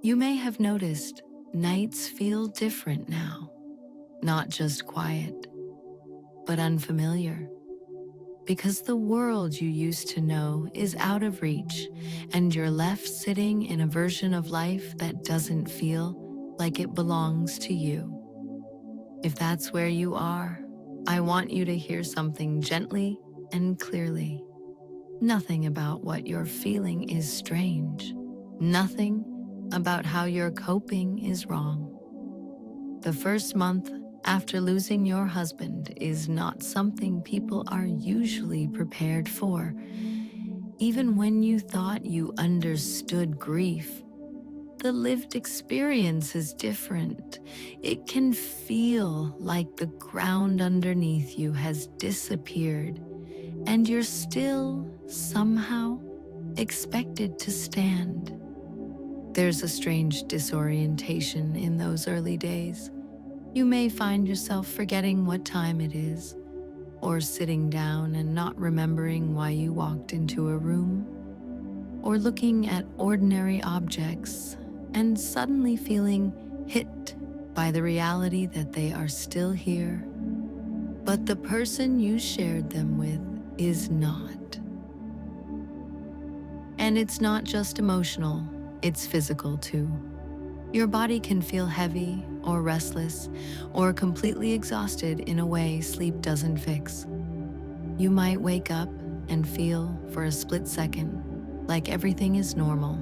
You may have noticed nights feel different now, not just quiet, but unfamiliar. Because the world you used to know is out of reach, and you're left sitting in a version of life that doesn't feel like it belongs to you. If that's where you are, I want you to hear something gently and clearly. Nothing about what you're feeling is strange. Nothing about how you're coping is wrong. The first month after losing your husband is not something people are usually prepared for. Even when you thought you understood grief, the lived experience is different. It can feel like the ground underneath you has disappeared, and you're still somehow expected to stand. There's a strange disorientation in those early days. You may find yourself forgetting what time it is, or sitting down and not remembering why you walked into a room, or looking at ordinary objects and suddenly feeling hit by the reality that they are still here, but the person you shared them with is not. And it's not just emotional, it's physical too. Your body can feel heavy or restless or completely exhausted in a way sleep doesn't fix. You might wake up and feel for a split second like everything is normal,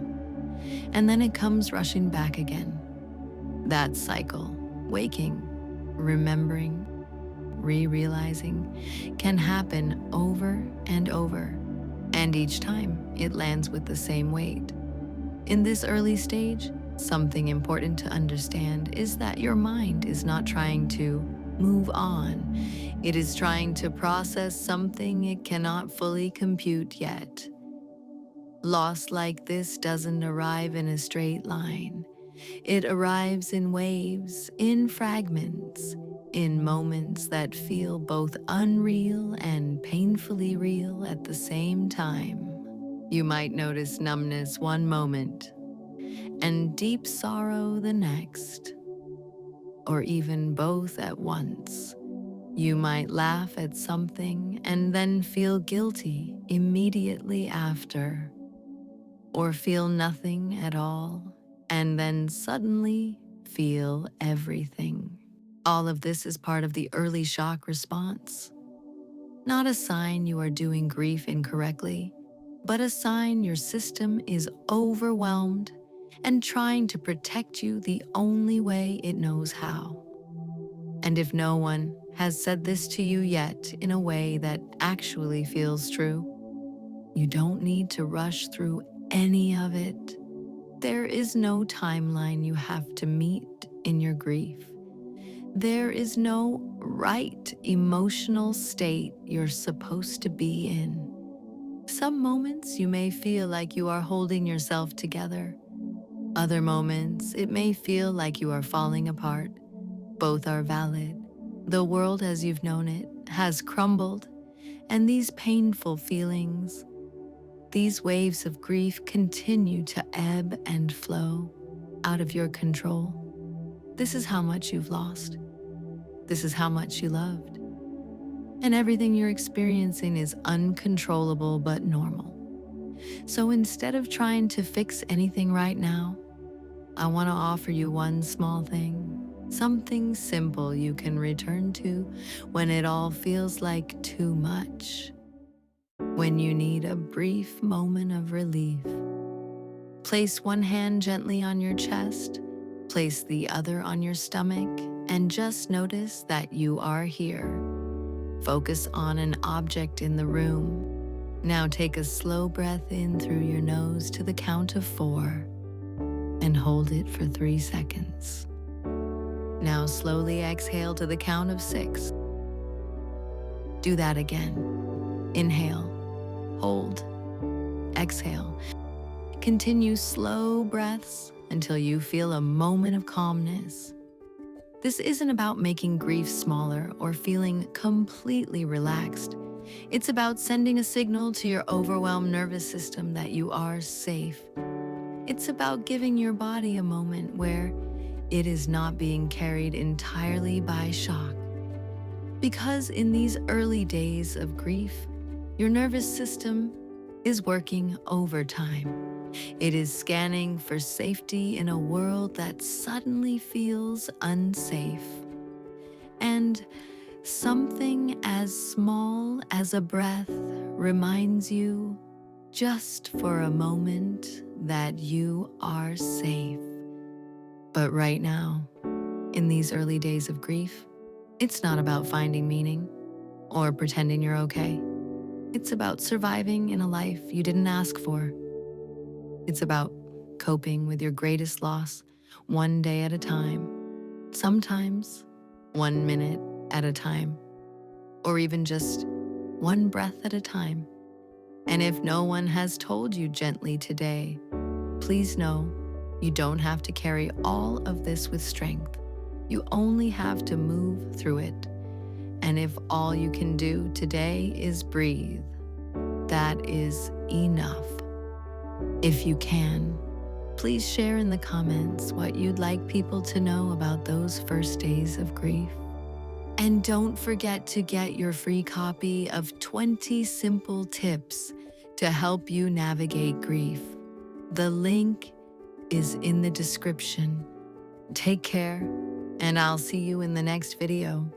and then it comes rushing back again. That cycle, waking, remembering, re-realizing, can happen over and over, and each time it lands with the same weight. In this early stage, something important to understand is that your mind is not trying to move on. It is trying to process something it cannot fully compute yet. Loss like this doesn't arrive in a straight line. It arrives in waves, in fragments, in moments that feel both unreal and painfully real at the same time. You might notice numbness one moment and deep sorrow the next, or even both at once. You might laugh at something and then feel guilty immediately after, or feel nothing at all and then suddenly feel everything. All of this is part of the early shock response. Not a sign you are doing grief incorrectly, but a sign your system is overwhelmed and trying to protect you the only way it knows how. And if no one has said this to you yet in a way that actually feels true, you don't need to rush through any of it. There is no timeline you have to meet in your grief. There is no right emotional state you're supposed to be in. Some moments you may feel like you are holding yourself together. Other moments it may feel like you are falling apart. Both are valid. The world as you've known it has crumbled, and these painful feelings, these waves of grief continue to ebb and flow out of your control. This is how much you've lost. This is how much you loved. And everything you're experiencing is uncontrollable but normal. So instead of trying to fix anything right now, I want to offer you one small thing, something simple you can return to when it all feels like too much. When you need a brief moment of relief, place one hand gently on your chest, place the other on your stomach, and just notice that you are here. Focus on an object in the room. Now take a slow breath in through your nose to the count of 4 and hold it for 3 seconds. Now slowly exhale to the count of 6. Do that again. Inhale, hold, exhale. Continue slow breaths until you feel a moment of calmness. This isn't about making grief smaller or feeling completely relaxed. It's about sending a signal to your overwhelmed nervous system that you are safe. It's about giving your body a moment where it is not being carried entirely by shock. Because in these early days of grief, your nervous system is working overtime. It is scanning for safety in a world that suddenly feels unsafe. And something as small as a breath reminds you, just for a moment, that you are safe. But right now, in these early days of grief, it's not about finding meaning or pretending you're okay. It's about surviving in a life you didn't ask for. It's about coping with your greatest loss one day at a time, sometimes 1 minute at a time, or even just one breath at a time. And if no one has told you gently today, please know you don't have to carry all of this with strength. You only have to move through it. And if all you can do today is breathe, that is enough. If you can, please share in the comments what you'd like people to know about those first days of grief. And don't forget to get your free copy of 20 Simple Tips to help you navigate grief. The link is in the description. Take care, and I'll see you in the next video.